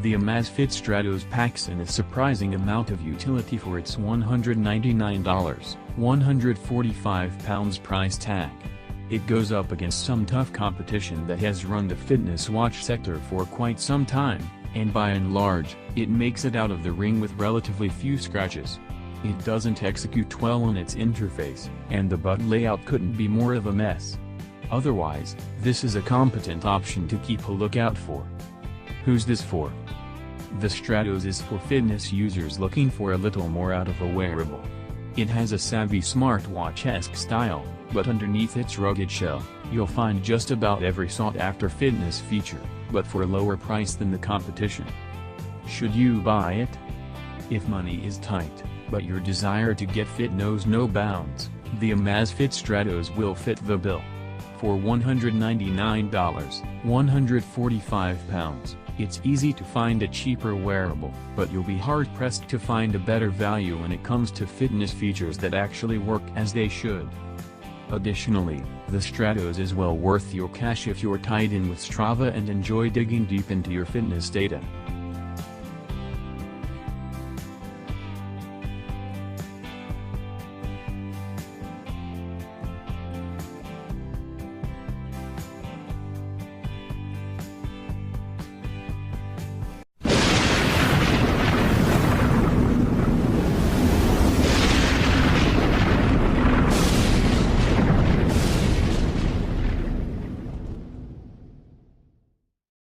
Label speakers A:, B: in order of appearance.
A: The Amazfit Stratos packs in a surprising amount of utility for its $199, 145 pounds price tag. It goes up against some tough competition that has run the fitness watch sector for quite some time, and by and large, it makes it out of the ring with relatively few scratches. It doesn't execute well on its interface, and the button layout couldn't be more of a mess. Otherwise, this is a competent option to keep a lookout for. Who's this for? The Stratos is for fitness users looking for a little more out of a wearable. It has a savvy smartwatch-esque style, but underneath its rugged shell, you'll find just about every sought-after fitness feature, but for a lower price than the competition. Should you buy it? If money is tight, but your desire to get fit knows no bounds, the Amazfit Stratos will fit the bill. For $199, 145 pounds, it's easy to find a cheaper wearable, but you'll be hard-pressed to find a better value when it comes to fitness features that actually work as they should. Additionally, the Stratos is well worth your cash if you're tied in with Strava and enjoy digging deep into your fitness data.